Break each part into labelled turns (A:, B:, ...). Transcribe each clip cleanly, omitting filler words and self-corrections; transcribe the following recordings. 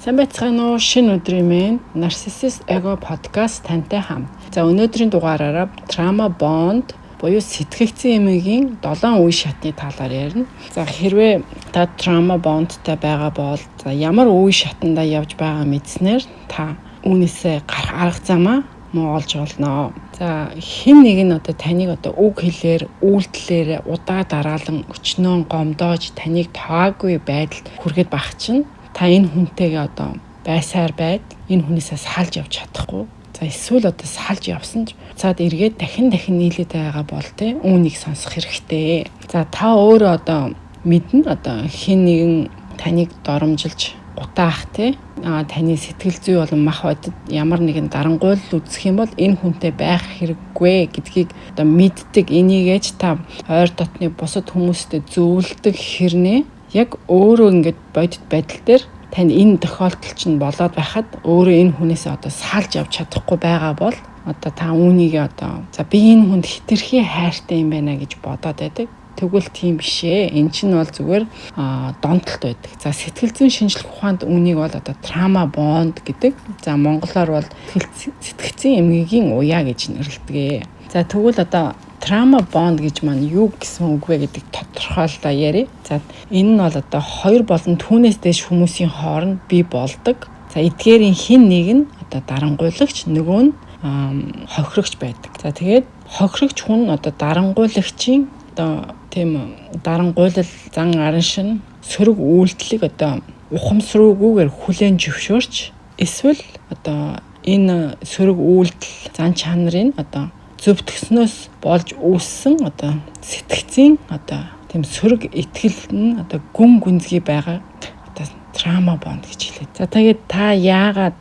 A: Сайн байцгаана уу? Шинэ өдрийн мэнд Narcissist Ego podcast тантай хамт. За өнөөдрийн дугаараараа trauma bond буюу сэтгэгцэн эмээгийн 7 үе шатны талаар ярина. За хэрвээ та trauma bondтай байгаа бол за ямар үе шатанда явж байгаа мэдснээр та үүнээсээ гарах арга замаа муу олж болно. За хэн нэг нь таныг үг хэлээр, үйлдэлээр удаа дараалан өчнөө гомдоож таныг таагүй байдалд хүргээд байх чинь та энэ хүнтэйгээ байсаар байд энэ хүнээсээ салж явж чадахгүй. За эсвэл салж явсан ч цаад эргээд дахин нийлээд байгаа бол үүнийг сонсох хэрэгтэй. За та өөрөө мэднэ хэн нэгэн таныг доромжилж гутаах таны сэтгэл зүй болон мах бодид ямар нэгэн дарангуйл үзэх юм бол энэ хүнтэй байх хэрэггүй гэдгийг мэддэг. Энийгээж та ойр дотны бусад хүмүүстэй зөвлөдөг хэрнээ яг өөрөө ингээд бодит байдал дээр тань энэ тохиолдол чинь болоод байхад өөрөө энэ хүнээсээ салж явж чадахгүй байгаа бол та үүнийг за би энэ хүнд хэтэрхий хайртай юм байна гэж бодоод байдаг. Тэгвэл тийм бишээ. Эн чинь бол зүгээр донтолт байдаг. За сэтгэл зүйн шинжлэх ухаанд үүнийг бол trauma bond гэдэг. За монголоор бол сэтгцэн эмгэгийн уяа гэж нэрлэдэг. За тэгвэл trauma bond гэж маань юу гэсэн үг вэ гэдэг тодорхойлолоо ярив. За энэ нь бол хоёр болон түүнээс дээш хүмүүсийн хооронд бий болдог. За эдгээрийн хэн нэг нь дарангуйлагч, нөгөө нь хохирогч байдаг. За тэгээд хохирогч хүн дарангуйлагчийн тийм дарангуйлал зан арын шин сөрөг үйлдэлийг ухамсаргүйгээр хүлээн зөвшөөрч эсвэл энэ сөрөг үйлдэл зан чанарын зөвтгснөөс болж үүссэн сэтгцийн тийм сөрөг итгэл нь гүн гүнзгий байгаа trauma bond гэж хэлээд. За тэгээд та яагаад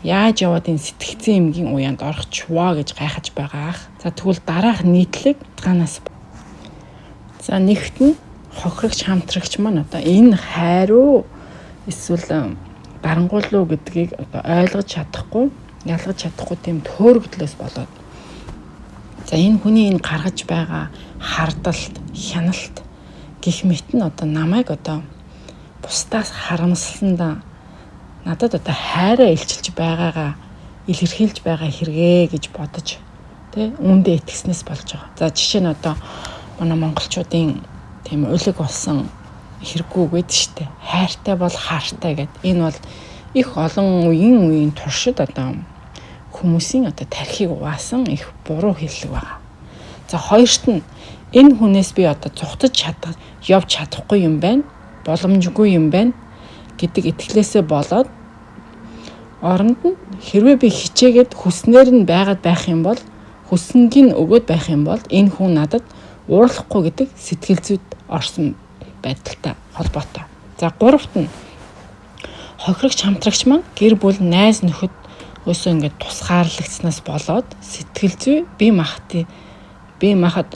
A: яаж яваад энэ сэтгцэн эмгийн уяанд орчихваа гэж гайхаж байгаа ах. За тэгвэл дараах нийтлэг ганаас. За нэгт нь хохирогч хамтрагч маань энэ хайруу эсвэл дарангуйлуу гэдгийг ойлгож чадахгүй, ялгаж чадахгүй тийм төөрөгдлөөс болоод. За энэ хүний энэ гаргаж байгаа хардалт, хяналт гэх мэт нь намайг бусдаас харамсалсандаа надад хайраа илчилж байгаагаа илэрхийлж байгаа хэрэгэ гэж бодож үүндээ итгэснээс болж байгаа. За жишээ нь манай монголчуудын тийм улиг болсон хэрэггүй гэдэг штэ. Хайртай бол хаартай гэд. Энэ бол их олон үеийн туршид хүмүүсийн тархийг угаасан их буруу хэллэг байгаа. За хоёрт нь энэ хүнээс би зугтаж явж чадахгүй юм байна. Боломжгүй юм байна гэдэг итгэлээсээ болоод оронд нь хэрвээ би хичээгээд хүснээр нь байгаад байх юм бол хүснэг нь өгөөд байх юм бол энэ хүн надад уурлахгүй гэдэг сэтгэл зүйд орсон байдалтай холбоотой. За гуравт нь хохирогч хамтрагч маань гэр бүл найз нөхөд өсөө ингээд тусгаарлагдсанаас болоод сэтгэл зүй бие махбод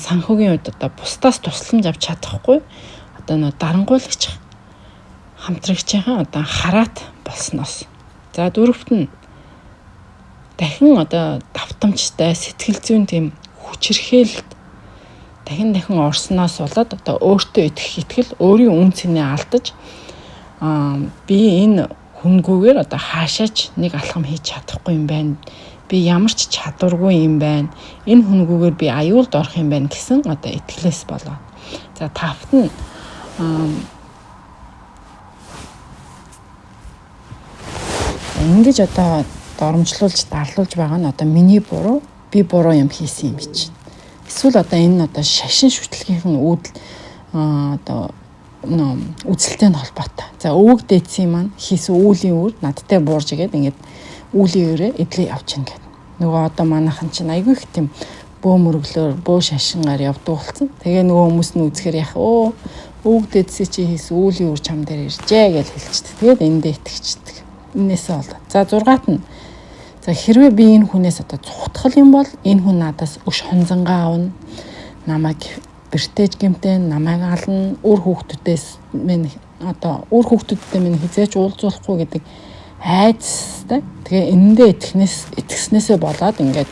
A: санхүүгийн үед бусдаас тусламж авч чадахгүй дарангуйлагч хамтрагчийн хараат болсноос. За дөрөвт нь дахин давтамжтай сэтгэл зүйн тийм хүчирхээлд дахин орсноос болоод өөртөө итгэл өөрийн үн цэнээ алдаж би энэ хүнгүүгээр хаашаач нэг алхам хийж чадахгүй юм байна. Би ямар ч чадваргүй юм байна. Энэ хүнгүүгээр би аюулд орох юм байна гэсэн итгэлээс болоо. За тавт нь ингэж доромжлуулж дарлуулж байгаа нь миний буруу, би буруу юм хийсэн юм чинь. Эсвэл энэ шашин шүтлгийнхэн үзэлтэй нь холбоотой. За өвөг дээдсийн маань хийсэн үүлийн үр надтай буурж игээд ингээд үүлийн өрөө эдлээ явж гин гэдэг. Нөгөө манайхан чинь айгүй их тийм бөө мөрөглөөр бөө шашингаар явдаг болсон. Тэгээ нөгөө хүмүүс нь үзэхээр өвөг дээдсийн чи хийсэн үүлийн үр чам дээр иржээ гэж хэлчихдэг. Тэгээд эндээ итгэждэг. Энээсээ болоо. За 6-т нь за хэрвээ би энэ хүнээс цухтгал юм бол энэ хүн надаас өш хонзангаа авна. Намайг бэртэж гэмтэн, намайг ална, үр хүүхдүүдээс минь хизээч уулзуулахгүй гэдэг айдастай. Тэгээ эндээ итгэснээсээ болоод ингээд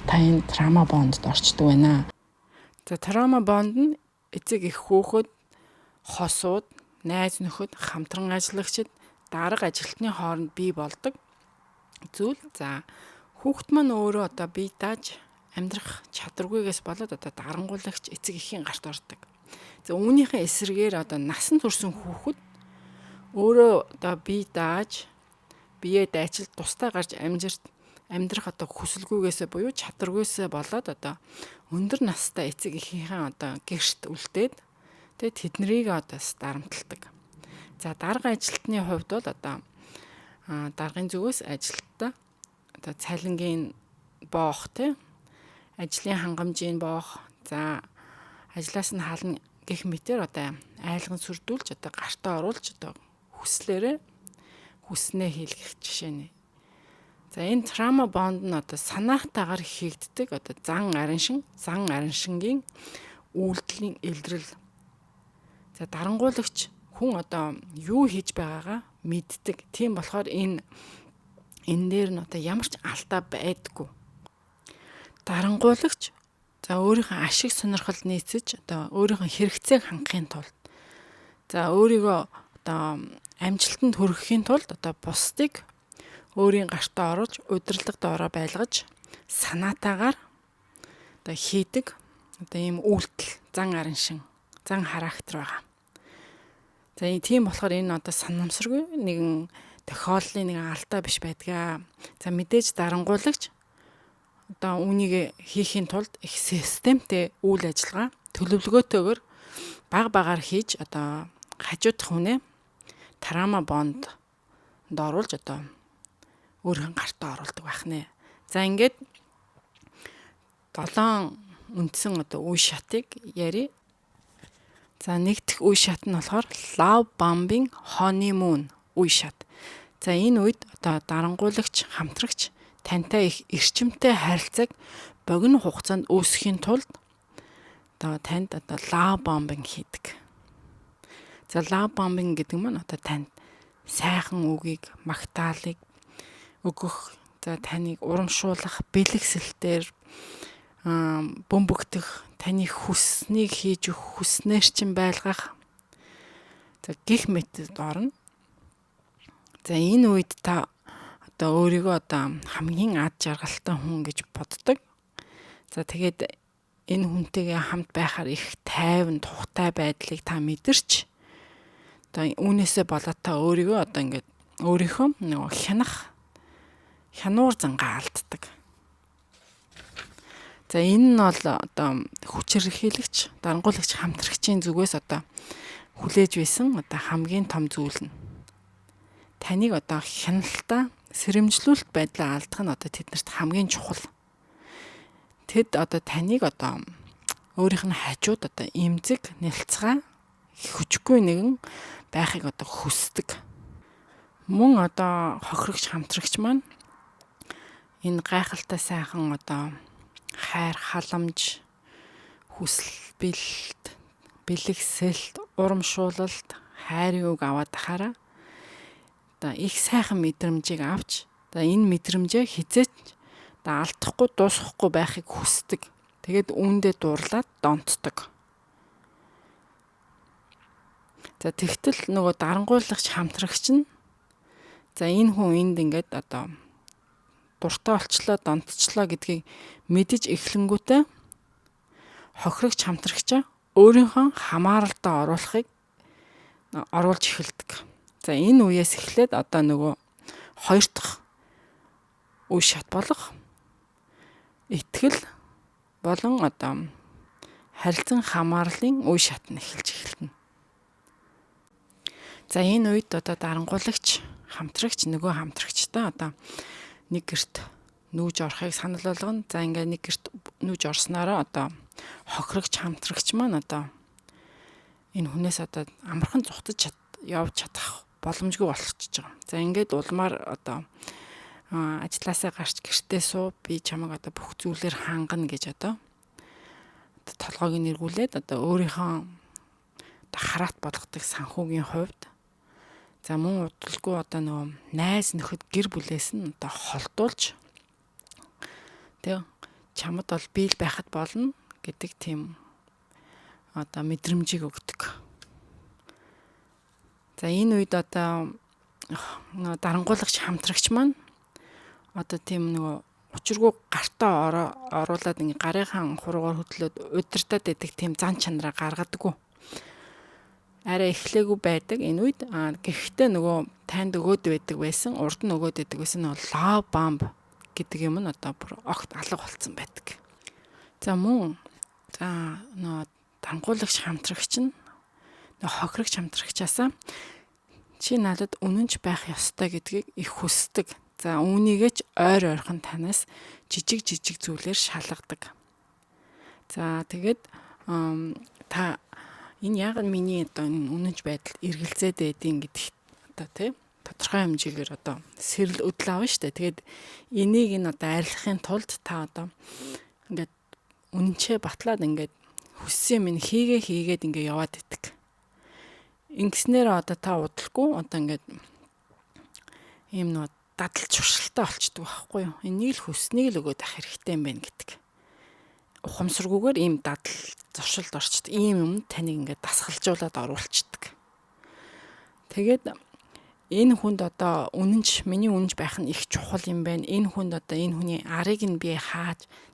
A: та энэ trauma bond-д орчдөг байна. За trauma bond нь эцэг их хүүхэд, хосууд, найз нөхөд, хамтран ажиллагчид, дарга ажилтны хооронд бий болдог зүйл. За хүүхэд маань өөрөө одоо бие дааж амьдрах чадваргүйгээс болоод одоо дарангуулагч эцэг эхийн гарт ордог. За үүнийхээ эсрэгээр одоо насан турш хүүхэд өөрөө одоо бие дааж биеэ дайчилд тустай гарч амьдрах одоо хүсэлгүйгээсээ буюу чадваргүйсээ болоод одоо өндөр настай эцэг эхийнхээ одоо гэрт үлдээд тэднийг одоо дарамталдаг. За дарга ажилтны хувьд бол одоо даргын зүгээс ажилтнаа одоо цалингийн боох ажлын хангамжийн боох, за ажлаас нь хална гэх мэтээр одоо айлган сүрдүүлж одоо гартаа оруулж одоо хүснээ хийлгэх жишээ нэ. За энэ trauma bond нь одоо санаахтайгаар хийгддэг одоо зан ариншингийн үйлдэлийн илрэл. За дарангуулагч хүн одоо юу хийж байгаагаа мэддэг. Тийм болохоор энэ дээр нь одоо ямар ч алдаа байдаггүй. Дарангуулагч за өөрийнхөө ашиг сонирхол нийцэж одоо өөрийнхөө хэрэгцээг хангахын тулд за өөрийгөө одоо амжилтанд хүрэхийн тулд одоо бусдыг өөрийн гартаа оруулж удирдлага доороо байлгаж санаатаагаар одоо хийдэг одоо ийм үйлдэл зан характер байгаа. За тийм болохоор энэ одоо санамсаргүй нэгэн тохиоллын нэгэн алдаа биш байдгаа. За мэдээж дарангуулагч одоо үүнийг хийхийн тулд их системтэй үйл ажиллагаа төлөвлөгөөтэйгээр баг хийж одоо хажуудах хүнээ trauma bond оруулж одоо өөрийн гартаа оруулдаг байх нэ. За ингээд 7 үндсэн одоо үе шатыг ярив. За нэгдүгээр үе шат нь болохоор love bombing honeymoon үе шат. За энэ үед одоо дарангуулагч хамтрагч тантай их эрчимтэй харилцааг богино хугацаанд үүсгэхийн тулд одоо танд одоо love bombing хийдэг. За love bombing гэдэг нь одоо танд сайхан үгийг, магтаалыг өгөх, за таныг урамшуулах, бэлгэсэлтээр бөмбөгдөх, таны хүснийг хийж өгөх, хүснээр чинь байлгах. За гих мэтэд орно. За энэ үед та одоо өөрийгөө одоо хамгийн ад жаргалтай хүн гэж боддог. За тэгээд энэ хүнтэйгээ хамт байхаар их тайван тухтай байдлыг та мэдэрч одоо үүнээсээ болоод та өөрийгөө одоо ингээд өөрийнхөө нөгөө хянуур зангаа алддаг. За энэ нь бол одоо хүчирхийлэгч, дарангуулагч хамтрагчийн зүгээс одоо хүлээж байсан одоо хамгийн том зүйл нь таныг одоо хяналтаа сэрэмжлүүлэлт байдлаа алдах нь одоо тэднэрт хамгийн чухал. Тэд одоо таныг одоо өөрийнх нь хажууд одоо эмзэг нэлцгаа хүчгүй нэгэн байхыг одоо хүсдэг. Мөн одоо хохирогч хамтрагч маань энэ гайхалтай сайхан одоо хайр халамж, хүсэл бэлгэсэлт, урамшуулалт, хайрын үг аваад тахаараа одоо их сайхан мэдрэмжийг авч одоо энэ мэдрэмжээ хизээч одоо алдахгүй дуусгахгүй байхыг хүсдэг. Тэгээд үүндээ дурлаад донтдог. За тэгтэл нөгөө дарангуулагч хамтрагч нь за энэ хүн энд ингээд одоо дуртай болчлоо, донтчлоо гэдгийг мэдэж эхлэнгүүтээ хохирогч хамтрагчаа өөрийнхөө хамааралдаа оруулж эхэлдэг. За энэ үеэс эхлээд одоо нөгөө хоёр дахь үе шат болох итгэл болон одоо харилцан хамаарлын үе шат нь эхэлж эхэлнэ. За энэ үед одоо дарангуулагч хамтрагч нөгөө хамтрагчтай одоо нэг гэрт нүүж орохыг санал болгоно. За ингээд нэг гэрт нүүж орснороо одоо хохирогч хамтрагч маань одоо энэ хүнээс одоо амархан зугтаж явж чадах боломжгүй болчихж байгаа. За ингээд улмаар одоо ажилласаа гарч гэртээ суу, би чамайг одоо бүх зүйлээр хангана гэж одоо толгойг нэргүүлээд одоо өөрийнхөө одоо хараат болгодог санхүүгийн хувьд за мөн удалгүй одоо нөгөө найз нөхөд гэр бүлээс нь одоо холдуулж тэг чамд бол биел байхад болно гэдэг тийм одоо мэдрэмжийг өгдөг. За энэ үед одоо дарангуулагч хамтрагч маань одоо тийм нөгөө учиргүй гартаа оруулаад ингээ гарынхаа хуруугаар хөдлөөд удирдаад байдаг тийм зан чанараа гаргадаггүй. Арай эхлээгүй байдаг энэ үед. Гэхдээ нөгөө танд өгөөд байдаг байсан, урд нь өгөөд байдаг байсан нөгөө love bomb гэдэг юм нь одоо бүр огт алга болцсон байдаг. За нөгөө дарангуулагч хамтрагч нь нөгөө хохирогч хамтрагчаасаа чи надад үнэнч байх ёстой гэдгийг их хүсдэг. За үүнийгээ ч ойрхон танаас жижиг зүйлээр шалгадаг. За тэгээд та энэ яг миний одоо үнэнч байдал эргэлзээд байдیں гэдэгт одоо тий тодорхой хэмжээгээр одоо сэрэл өдөл авна шүү дээ. Тэгээд энийг одоо арилгахын тулд та одоо ингээд үнэнчээ батлаад ингээд хүссэн минь хийгээд ингээд яваад идэг. Ингэснээр одоо та удалгүй одоо ингээд ийм нэг дадал зуршилтай болчдөг байхгүй юу? Энийг л хүснийг л өгөөд ах хэрэгтэй юм байна гэдэг. Ухамсаргүйгээр ийм дадал зуршилд орчдөг. Ийм юм таныг ингээд дасгалжуулаад оруулцдаг. Тэгээд энэ хүнд одоо миний үнэнч байх нь их чухал юм байна. Энэ хүнд одоо энэ хүний арыг нь би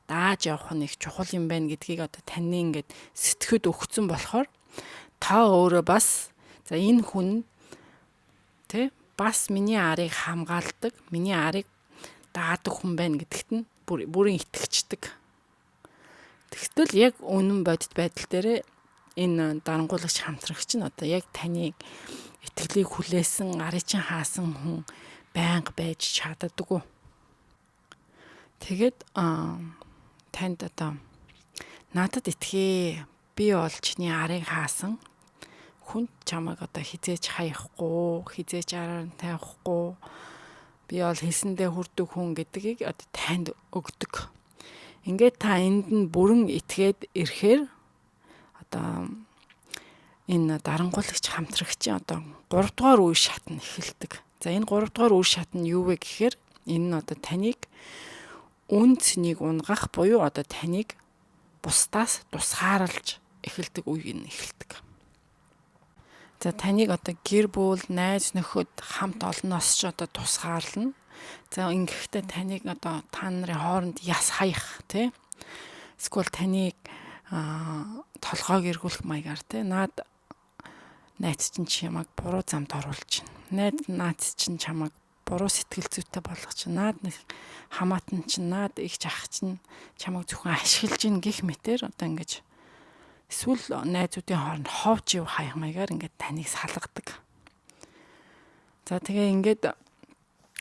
A: дааж явах нь их чухал юм байна гэдгийг одоо таны ингээд сэтгэхэд өгсөн болохоор та өөрөө бас за энэ хүн бас миний арыг хамгаалдаг, миний арыг даадаг хүн байна гэдэгт нь бүрэн итгэждэг. Тэгтэл яг үнэн бодит байдал дээр энэ дарангуулагч хамтрагч нь одоо яг таныг итгэлийг хүлээсэн, арыг чинь хаасан хүн байнга байж чаддаггүй. Тэгээд танд одоо надад итгэе. Би бол чиний арыг хаасан хүн чамайг одоо хизээж хаяхгүй, хизээж араар нь тавихгүй. Би бол хэлсэндээ хүрдэг хүн гэдгийг одоо танд өгдөг. Ингээд та энд нь бүрэн итгээд ирэхээр одоо энэ дарангуулагч хамтрагчийн одоо 3 дугаар үе шат нь эхэлдэг. За энэ 3 дугаар үе шат нь юу вэ гэхээр энэ нь одоо таныг үн цэнийг унгах буюу одоо таныг бусдаас тусгаарлаж эхэлдэг үе нь эхэлдэг. За таныг одоо гэр бүл, найз нөхөд хамт олноос ч одоо тусгаарлана. За ингэхдээ таныг одоо та нарын хооронд яс хаях тий. Эсвэл таныг толгойг эргүүлэх маягаар тий. Найз чинь чамайг буруу замд оруулж байна. Наац чинь чамайг буруу сэтгэл зүйтэй болгож байна. Хамаатан чинь их ах чинь чамайг зөвхөн ашиглаж ийн гэх мэтэр одоо ингэж эсвэл найзуудын хооронд ховж ив хаях маягаар ингээд таныг салгадаг. За тэгээ ингээд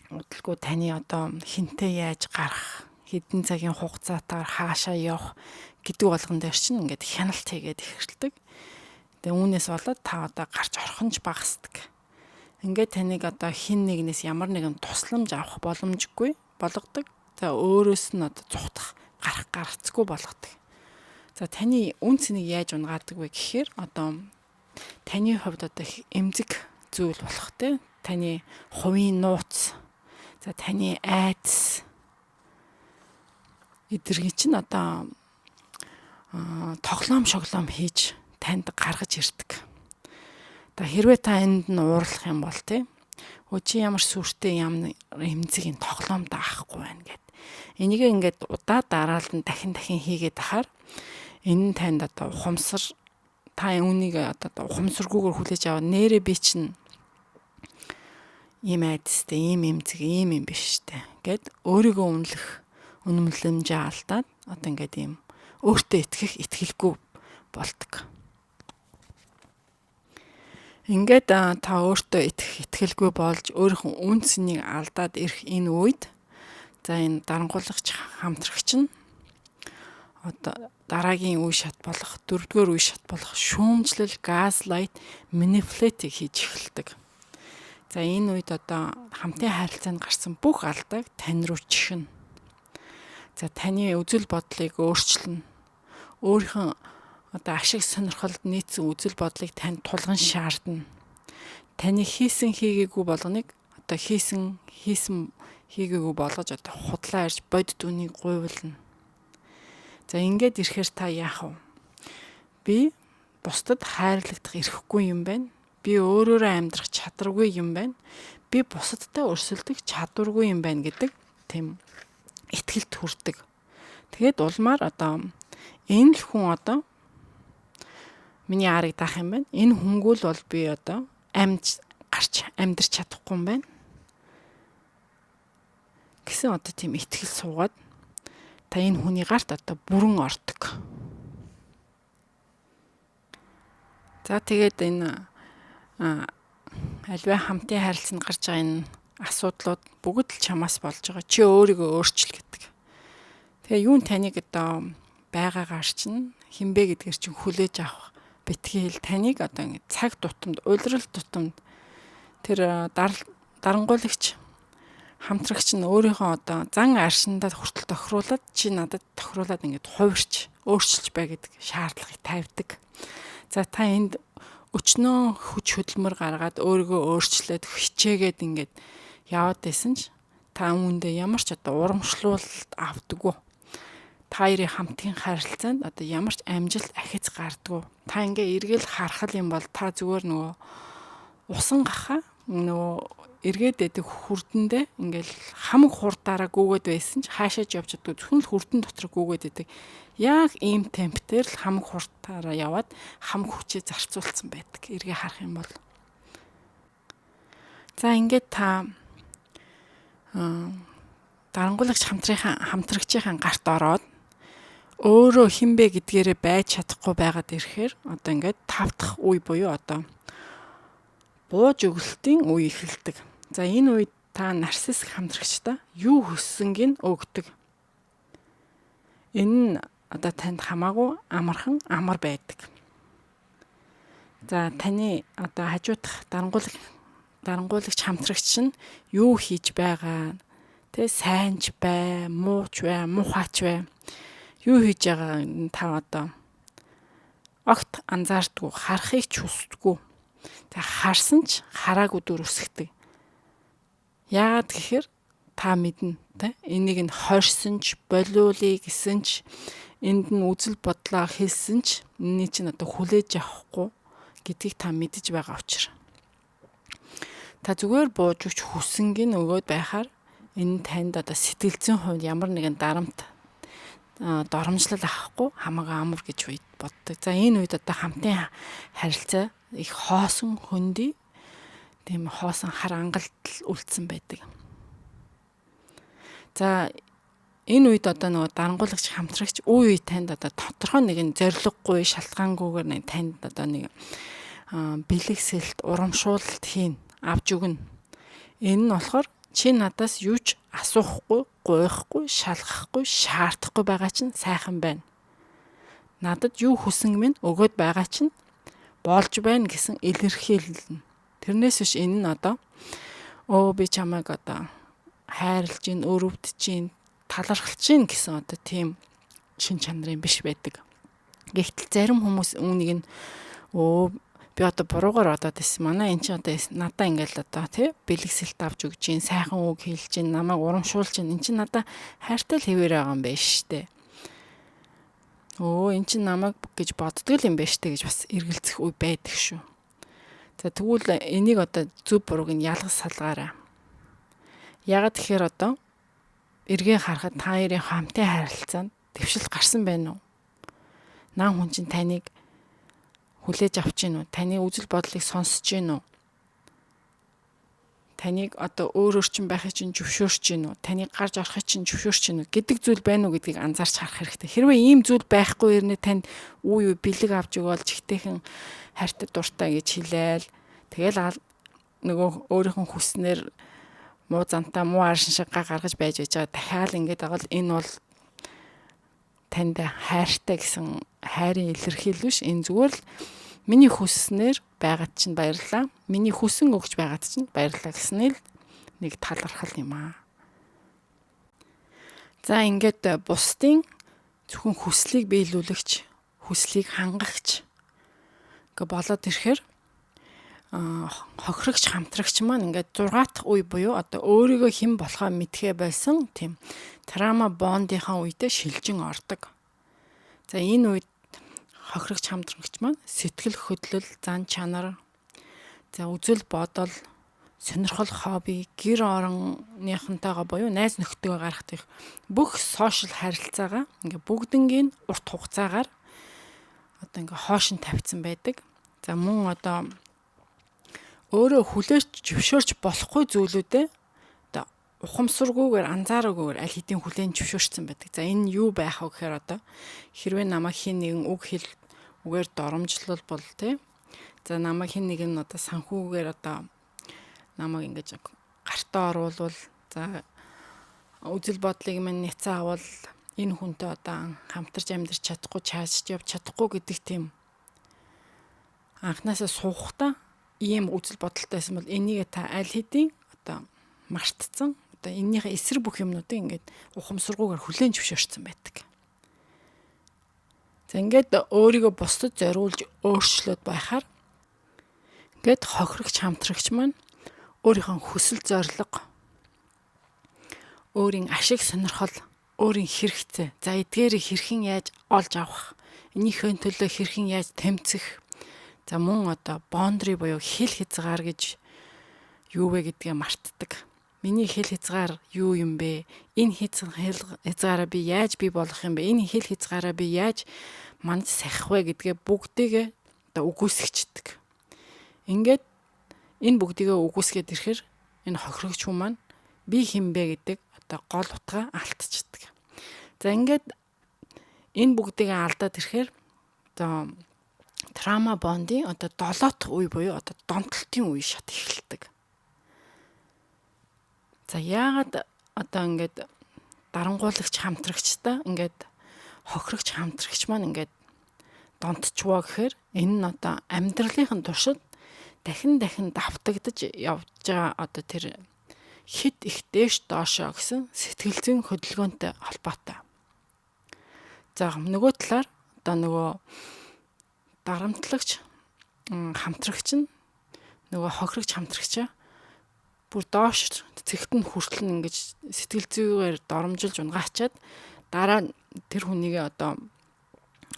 A: удалгүй таны одоо хинтээ яаж гарах, хэдэн цагийн хугацаатаар хаашаа явах гэдэг болгон дээр чинь ингээд хяналт хийгээд эхэлдэг. Тэгээ үүнээс болоод та одоо гарч орхонж багасдаг. Ингээд таныг одоо хин нэгнээс ямар нэгэн тусламж авах боломжгүй болгодог. За өөрөөс нь одоо зүхтах, гарцгүй болгодог. За таны үн цэнийг яаж унгаадаг вэ гэхээр одоо таны хувьд одоо эмзэг зүйл болох те таны хувийн нууц, за таны айдас эдгэрийг чинь одоо тоглоом хийж танд гаргаж ирдэг. Одоо хэрвээ та энд нь уурлах юм бол те чи ямар сүртэй ямар эмзэг энэ тоглоомд авахгүй байна гэд. Энийг ингээд удаа дараалал нь дахин хийгээд ахаар энэ нь танд одоо ухамсар та үүнийг одоо ухамсаргүйгээр хүлээж аваад нэрээ би чинь ийм айдастай, ийм эмзэг, ийм юм биш штэ гэд өөрийгөө үнэмлэмжээ алдаад одоо ингээд ийм өөртөө итгэлгүй болдог. Ингээд та өөртөө итгэлгүй болж өөрийнхөө үн цэнийг алдаад ирэх энэ үед за энэ дарангуулагч хамтрагч нь одоо дараагийн үе шат болох 4-р үе шат болох шүүмжлэл, газлайт, манипуляцийг хийж эхэлдэг. За энэ үед одоо хамтын харилцаанд гарсан бүх алдааг тань руу чихнэ. За таны үзэл бодлыг өөрчилнө. Өөрийнхөө одоо ашиг сонирхолд нийцсэн үзэл бодлыг танд тулган шаардна. Таны хийсэн хийгээгүй болгоныг одоо хийсэн хийгээгүй болгож одоо худлаа ирж бодит үнийг гуйвуулна. За ингээд ирэхээр та яах вэ? Би бусдад хайрлагдах эрхгүй юм байна. Би өөрөөрөө амьдрах чадваргүй юм байна. Би бусадтай өрсөлдөх чадваргүй юм байна гэдэг тийм итгэлд хүрдэг. Тэгээд улмаар одоо энэ л хүн одоо миний арыг даах юм байна. Энэ хүнгүүл бол би одоо гарч амьдрч чадахгүй юм байна. Гэсэн одоо тийм итгэл суугаад та энэ хүний гарт одоо бүрэн ордог. За тэгээд энэ альва хамтын харилцаанд гарч байгаа энэ асуудлууд бүгд л чамаас болж байгаа. Чи өөрийгөө өөрчил гэдэг. Тэгээ юун таныг одоо байгаагаар чинь хинбэ гэдгээр чинь хүлээж авах битгийл таныг одоо ингэ цаг тутамд, улирал тутамд тэр дарангуйлагч хамтрагч нь өөрийнхөө одоо зан аршиндаа хүртэл тохируулаад чи надад тохируулаад ингэ хувирч өөрчилж бай гэдэг шаардлагыг тавьдаг. За та энд өчнөө хүч хөдөлмөр гаргаад өөрийгөө өөрчлөөд хичээгээд ингээд яваад байсан ч та үүндээ ямар ч одоо урамшлуулалт авдаггүй. Та хоёрын хамтын харилцаанд одоо ямар ч амжилт ахиц гардаггүй. Та ингээ эргэл харахал юм бол та зүгээр нөгөө усан гахаа нөгөө эргээд байдаг хүрдэндээ ингээл хамаг хурдаараа гүгээд байсан ч хаашаач явж чаддаг зөвхөн л хүрдэн дотор гүгээд байдаг. Яг ийм темпээр л хамаг хурдаараа яваад хамаг хүчээ зарцуулсан байдаг. Эргээ харах юм бол. За ингээд та дарангуйлагч хамтрагчийн гарт ороод өөрөө хинбэ гэдгээрээ байж чадахгүй байгаад ирэхээр одоо ингээд 5 дахь үе буюу одоо бууж өглөлтийн үе эхэлдэг. За энэ үед та нарциссик хамтрагчдаа юу хүссэнг нь өгдөг. Энэ нь одоо танд хамаагүй амар байдаг. За таны одоо хажуудах дарангуйлагч хамтрагч нь юу хийж байгаа, тэ сайнч бай, мууч бай, муухайч бай. Юу хийж байгаа та одоо огт анзаардгүй, харахыг ч хүсдэггүй. Тэг харсан ч хараагүй дүр үсгдэг. Яагаад гэхээр та мэднэ тэ энийг нь хорьсон ч болиулъя гэсэн ч энд нь үзэл бодлоо хэлсэн ч энэ чинь одоо хүлээж авахгүй гэдгийг та мэдэж байгаа учраас та зүгээр бууж өгч хүсэнг нь өгөөд байхаар энэ танд одоо сэтгэл зүйн хувьд ямар нэгэн дарамт доромжлол авахгүй хамаагүй амар гэж боддог. За энэ үед одоо хамтын харилцаа их хоосон хөндөй тийм хоосон хар ангалт үлдсэн байдаг. За энэ үед одоо нөгөө дарангуйлагч хамтрагч үе танд одоо тодорхой нэгэн зориггүй шалтгаангүйгээр нэг танд одоо нэг бэлэгсэлт урамшуулалт хийн авч өгнө. Энэ нь болохоор чи надаас юу ч асуухгүй, гуйхгүй, шалгахгүй, шаардахгүй байгаа чинь сайхан байна. Надад юу хүсэн минь өгөөд байгаа чинь болж байна гэсэн илэрхийлэл. Тэрнээс биш энэ нь одоо би чамайг одоо хайрлж гин, өрөвдөж гин, талархалж гин гэсэн одоо тийм шин чанарын биш байдаг. Гэхдээ зарим хүмүүс үүнийг нь би одоо буруугаар одоод байсан. Манай эн чинь одоо надаа ингээл одоо тий бэлэгсэлт авч өгч гин, сайхан үг хэлж гин, намайг урамшуулж гин. Эн чинь надаа хайртай л хэвээр байгаа юм байна штэ. Эн чинь намайг гэж боддог юм байна штэ гэж бас эргэлзэх үе байдаг шүү. За тэгвэл энийг одоо зөв бурууг нь ялгаж салгаарай. Ягаад тэгэхээр одоо эргээ харахад та хоёрын хамтын харилцаанд дэвшил гарсан байна уу? Наан хүн чинь таныг хүлээж авч гин үү? Таны үзэл бодлыг сонсож гин үү? Таныг одоо өөрөөр чинь байхыг чинь зөвшөөрч гин үү? Таныг гарч орохыг чинь зөвшөөрч гин үү гэдэг зүйл байна уу гэдгийг анзаарч харах хэрэгтэй. Хэрвээ ийм зүйл байхгүй ирнэ танд үе бэлэг авч өгөөл жигтэйхэн хайртай дуртай гэж хэлээл тэгэл нөгөө өөрийнхөө хүснээр муу зантаа муу аршин шиг гаргаж байж байгаа дахиад ингэж байгаа л энэ бол танд хайртай гэсэн хайрын илэрхийлэл биш. Энэ зүгээр л миний хүснээр байгаад чинь баярлалаа. Миний хүсэн өгч байгаад чинь баярлалаа гэснээр нэг талархал юм аа. За ингээд бусдын зөвхөн хүслийг биелүүлэгч, хүслийг хангагч болоод ирэхээр хохирогч хамтрагч маань ингээд 6 дахь үе буюу одоо өөрийгөө хэн болохоо мэдхээ байсан тийм трама бондынхаа үедээ шилжин ордог. За энэ үед хохирогч хамтрагч маань сэтгэл хөдлөл, зан чанар, За үзэл бодол, сонирхол, хобби, гэр орныхонтойгоо буюу найз нөхдөдөө гаргах их бүх сошиал харилцаагаа ингээ бүгднгийн урт хугацаагаар одоо ингээ хоошин тавьсан байдаг. За мөн одоо өөрөө хүлээж зөвшөөрч болохгүй зүйлүүдээ одоо ухамсаргүйгээр анзаараагүйгээр аль хэдийн хүлээн зөвшөөрсөн байдаг. За энэ юу байх вэ гэхээр одоо хэрвээ намайг хин нэгэн үг үгээр доромжлол тий. За намайг хин нэгэн одоо санхүүгээр одоо намайг ингэж гартаа оруулвал за үзэл бодлыг минь няцаавал энэ хүнтэй одоо хамтарч амьдарч чадахгүй чаашж явж чадахгүй гэдэг тийм анхнаасаа суухдаа ийм үзэл бодолтой байсан бол энийг та аль хэдийн одоо мартцсан одоо энэнийхээ эсрэг бүх юмнуудыг ингээд ухамсаргүйгээр хүлээн зөвшөөрсөн байдаг. За ингээд өөрийгөө бусдад зориулж өөрчлөөд байхаар ингээд хохирогч хамтрагч маань өөрийнхөө хүсэл зорилго, өөрийн ашиг сонирхол, өөрийн хэрэгцээ, за эдгээрийг хэрхэн яаж олж авах, энийхээ төлөө хэрхэн яаж тэмцэх, за мөн одоо бондри буюу хэл хязгаар гэж юу вэ гэдгээ мартдаг. Миний хэл хязгаар юу юм бэ? Энэ хязгаараа би яаж бий болгох юм бэ? Энэ хэл хязгаараа би яаж манд сахих вэ гэдгээ бүгдийг одоо үгүйсгчдэг. Ингээд энэ бүгдийг үгүйсгээд ирэхээр энэ хохирогч хүн маань би хинбэ гэдэг одоо гол утгаа алдчихдаг. За ингээд энэ бүгдийг алдаад ирэхээр одоо трама бондын одоо 7 дахь үе буюу одоо донтолтын үе шат эхэлдэг. За яагаад одоо ингээд дарангуулагч хамтрагчтай ингээд хохирогч хамтрагч маань ингээд донтчваа гэхээр энэ нь одоо амьдралынхын туршид дахин давтагдаж явж байгаа одоо тэр хит их дээш доошоо гэсэн сэтгэл зүйн хөдөлгөөнтэй холбоотой. За нөгөө талаар одоо нөгөө дарамтлагч хамтрагч нь нөгөө хохирогч хамтрагчаа бүр доош цэгтэн хүртэл ингэж сэтгэл зүйгээр доромжилж унгаачаад дараа тэр хүнийг одоо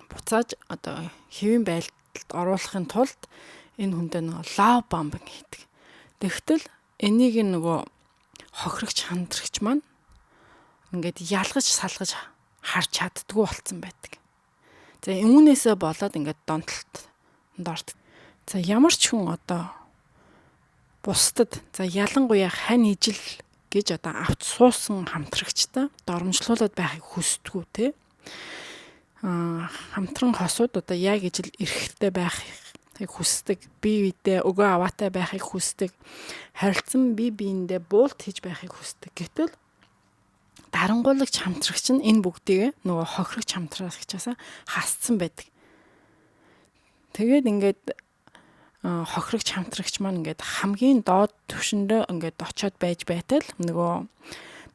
A: буцааж одоо хэвийн байдалд оруулахын тулд энэ хүндээ нөгөө лав бомбинг хийдэг. Тэгтэл энийг нөгөө хохирогч хамтрагч маань ингээд ялгаж салгаж харж чаддгүй болцсон байдаг. За үүнээсээ болоод ингээд донтолтонд ордог. За ямар ч хүн одоо бусдад за ялангуяа хань ижил гэж одоо авч суусан хамтрагчтай доромжлуулаад байхыг хүсдэггүй те. Хамтран хосууд одоо яг ижил эрэхтэй байхыг хүсдэг, бие биедээ өгөө аваатай байхыг хүсдэг, харилцан бие биендээ буулт хийж байхыг хүсдэг. Гэтэл дарангуулагч хамтрагч нь энэ бүгдийг нөгөө хохирогч хамтрагчаасаа хасцсан байдаг. Тэгээд ингээд хохирогч хамтрагч маань ингээд хамгийн доод түвшиндээ ингээд очиод байж байтал нөгөө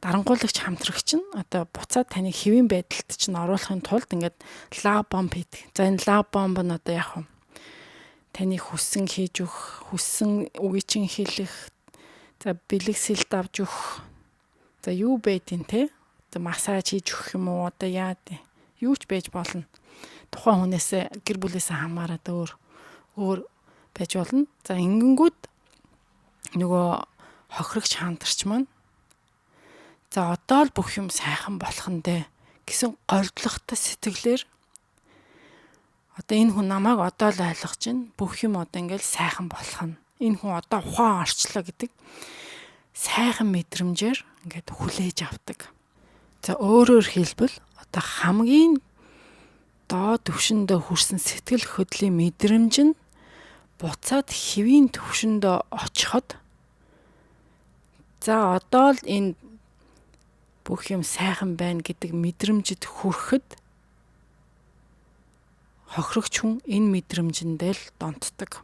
A: дарангуулагч хамтрагч нь одоо буцаад таны хэвийн байдалд чинь оруулахын тулд ингээд лав бомб хийдэг. За энэ лав бомб нь одоо яг таны хүссэн хийж өгөх, хүссэн үгийг чинь хэлэх, за бэлэгсэлд авч өгөх. За юу байдیں те? Одоо массаж хийж өгөх юм уу? Одоо яа дээ? Юу ч байж болно. Тухайн хүнээс гэр бүлээсээ хамаарат өөр байж болно. За ингэнгүүт нөгөө хохирогч хамтрагч маань за одоо л бүх юм сайхан болох нь дээ гэсэн гордлохтой сэтгэлээр одоо энэ хүн намайг одоо л ойлгож байна. Бүх юм одоо ингээл сайхан болох нь. Энэ хүн одоо ухаан орчлоо гэдэг сайхан мэдрэмжээр ингээд хүлээж авдаг. За өөрөөр хэлбэл одоо хамгийн доод түвшиндээ хүрсэн сэтгэл хөдлөлийн мэдрэмж нь буцаад хэвийн түвшиндээ очиход за одоо л энэ бүх юм сайхан байна гэдэг мэдрэмжид хүрэхэд хохирогч хүн энэ мэдрэмжэндээ л донтдог.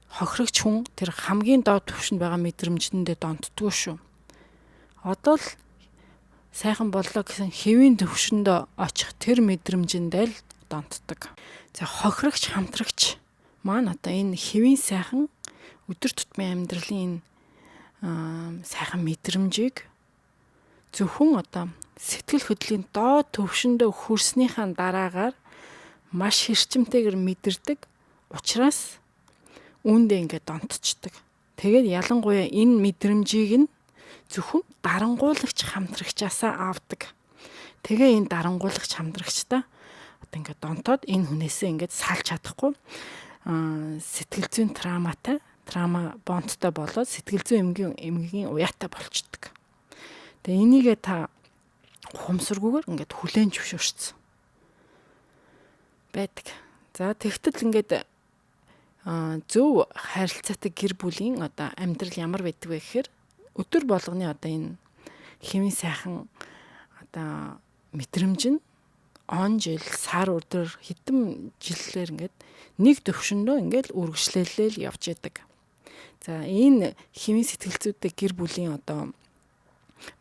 A: Хохирогч хүн тэр хамгийн доод түвшинд байгаа мэдрэмжэндээ донтдгүй шүү. Одоо л сайхан боллоо гэсэн хэвийн түвшиндээ очих тэр мэдрэмжэндээ л донтдог. За хохирогч хамтрагч маань одоо энэ хэвийн сайхан өдөр тутмын амьдралын сайхан мэдрэмжийг зөвхөн одоо сэтгэл хөдлөлийн доод төвшөндөө хүрснийхаа дараагаар маш хэрчмтэйгээр мэдэрдэг. Учираас үүндээ ингээд донтчдаг. Тэгээд ялангуяа энэ мэдрэмжийг нь зөвхөн дарангуулагч хамтрагчаасаа авдаг. Тэгээ энэ дарангуулагч хамтрагчтай одоо ингээд донтоод энэ хүнээсээ ингээд салж чадахгүй сэтгэл зүйн трама бондтой болоод сэтгэл зүйн эмгэгийн уяатай болчдөг. Тэгээ энийгээ та ухамсаргүйгээр ингээд хүлээн зөвшөөрсөн байдаг. За тэгтэл ингээд зөв харилцаатай гэр бүлийн одоо амьдрал ямар байдаг вэ гэхээр өдөр болгоны одоо энэ хэвийн сайхан одоо мэдрэмж нь он жил, сар, өдөр, хэдэн жилээр ингээд нэг төвшөндөө ингээд үргэлжлүүлэл явж яадаг. За энэ хэвийн сэтгэлзүйтэй гэр бүлийн одоо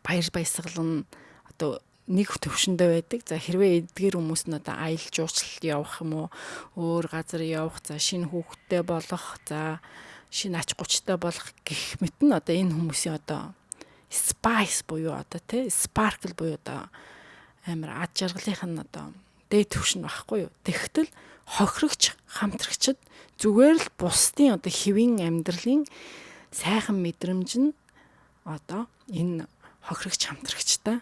A: баяр баясгал нь одоо нэг төвшөндөө байдаг. За хэрвээ эдгээр хүмүүс нь одоо аялал жуулчлалд явах юм уу, өөр газар явах, за шинэ хүүхэдтэй болох, за шинэ ач гучтай болох гэх мэт нь одоо энэ хүмүүсийн одоо spice буюу одоо тий sparkle буюу одоо амар ад жаргалынх нь одоо дээд төвшин байхгүй юу. Тэгтэл хохирогч хамтрагчд зүгээр л бусдын одоо хэвийн амьдралын сайхан мэдрэмж нь одоо энэ хохирогч хамтрагчтай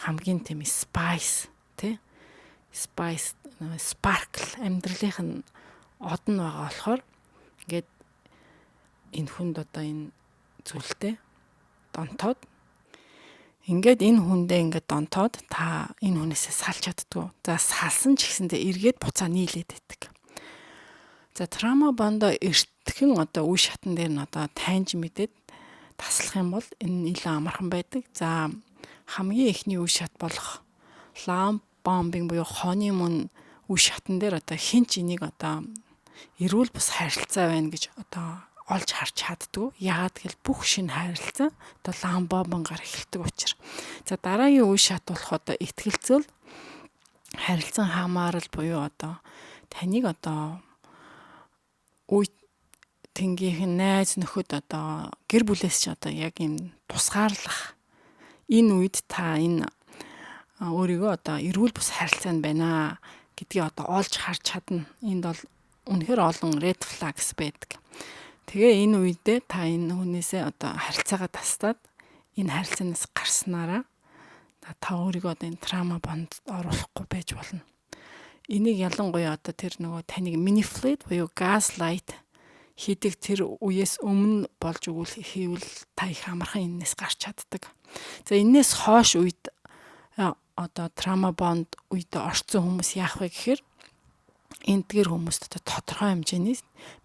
A: хамгийн тийм spice тий spice sparkle амьдралынх нь од нь байгаа болохоор ингээд энэ хүнд одоо энэ зүйлтэй донтоод ингээд энэ хүндээ ингээд донтоод та энэ хүнээсээ салж чаддгүй. За салсан ч гэсэндээ эргээд буцаа нийлээд байдаг. За трама бондо эртхэн одоо үе шатан дээр нь одоо таньж мэдээд таслах юм бол энэ нэлээд амархан байдаг. За хамгийн эхний үе шат болох ламп бомбинг буюу хооны мөн үе шатан дээр одоо хинч энийг одоо эрүүл бус харилцаа байна гэж одоо олж харж чаддгүй. Яагаад гэвэл бүх шинэ харилцаа одоо ламбомбонгаар эхэлдэг учраас. За дараагийн үе шат болох одоо итгэлцэл харилцан хамаарал буюу одоо таныг одоо үе тэнгийнхэн найз нөхөд одоо гэр бүлээс ч одоо яг юм тусгаарлах энэ үед та энэ өөрийгөө одоо эрүүл бус харилцаанд байна гэдгийг одоо олж харж чадна. Энд бол үнэхээр олон red flags байдаг. Тэгээ энэ үедээ та энэ хүнээсээ одоо харилцаагаа тастаад энэ харилцаанаас гарснараа та өөрийгөө одоо энэ трама бонд оруулахгүй байж болно. Энийг ялангуяа одоо тэр нөгөө таныг manipulate буюу gaslight хийдэг тэр үеэс өмнө болж хийвэл та их амархан энэс гарч чаддаг. За энэс хойш үед одоо трама бонд үед орцсон хүмүүс яах вэ гэхээр энтгэр хүмүүст одоо тодорхой хэмжээний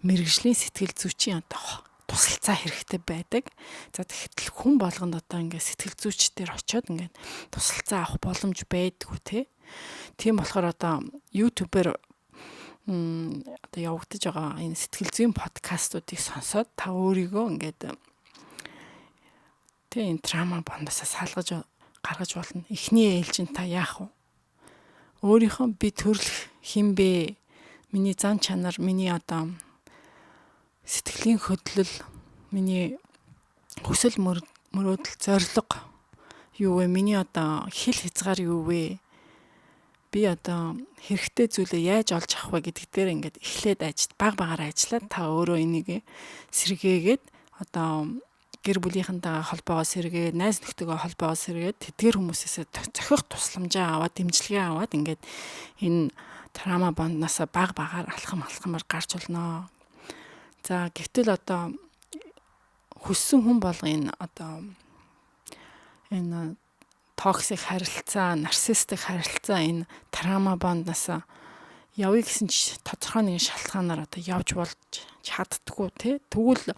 A: мэрэгжлийн сэтгэл зүйчийн одоо тусалцаа хэрэгтэй байдаг. За тэгэхээр хүн болгонд одоо ингээд сэтгэл зүйчдэр очиод ингээд тусалцаа авах боломж байдгүй тий. Тийм болохоор одоо YouTube-ээр одоо явагдаж байгаа энэ сэтгэл зүйн подкастуудыг сонсоод та өөрийгөө ингээд тий энэ трама бондоосаа салгаж гаргаж болно. Эхний ээлжинд та яах вэ? Өөрийнхөө би төрөлх хинбэ? Миний зан чанар, миний одоо сэтгэлийн хөдлөл, миний хүсэл мөрөөдөл, зорилго юу вэ? Миний одоо хэл хязгаар юу вэ? Би одоо хэрэгтэй зүйлээ яаж олж авах вэ гэдг дээр ингээд эхлээд багаар ажиллаад та өөрөө энийг сэргээгээд одоо гэр бүлийнхэнтэйгээ холбоогоо сэргээд, найз нөхдөйгөө холбоогоо сэргээд тэдгээр хүмүүсээс зохих тусламжаа аваад, дэмжлэгээ аваад ингээд энэ трама бонднаас багаар алхамар гарч болно. За гэвтэл одоо хүссэн хүн болго энэ одоо энэ токсик харилцаа, нарциссик харилцаа энэ трама бонднаас явъя гэсэн ч тодорхой нэгэн шалтгаанаар одоо явж болж чаддггүй тий. Тэгвэл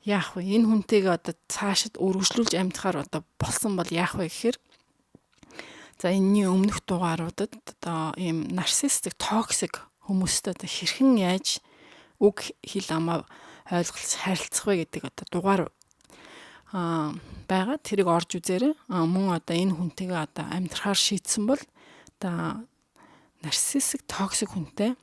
A: яах вэ? Энэ хүнтэйгээ одоо цаашид өргөжлүүлж амьдахаар одоо болсон бол яах вэ гэхээр за энэний өмнөх дугааруудад одоо ийм нарциссик, токсик хүмүүстэй одоо хэрхэн яаж үг хэл амаа ойлголцож харилцах вэ гэдэг одоо дугаар байгаа. Тэрийг орж үзээрэй. Мөн одоо энэ хүнтэйгээ одоо амьдрахаар шийдсэн бол одоо нарциссик, токсик хүнтэй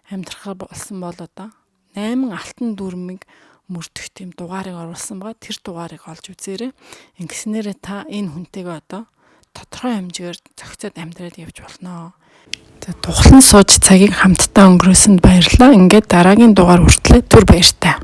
A: амьдрахаар болсон бол одоо 8 алтан дүрмийг мөрдөх тийм дугаарыг оруулсан байгаа. Тэр дугаарыг олж үзээрэй. Ингэснээрээ та энэ хүнтэйгээ одоо тодорхой хэмжээгээр зохицоод амьдраад явж болно. За тухлан сууж цагийг хамтдаа өнгөрөөсөнд баярлалаа. Ингээд дараагийн дугаар хүртэл түр баяртай.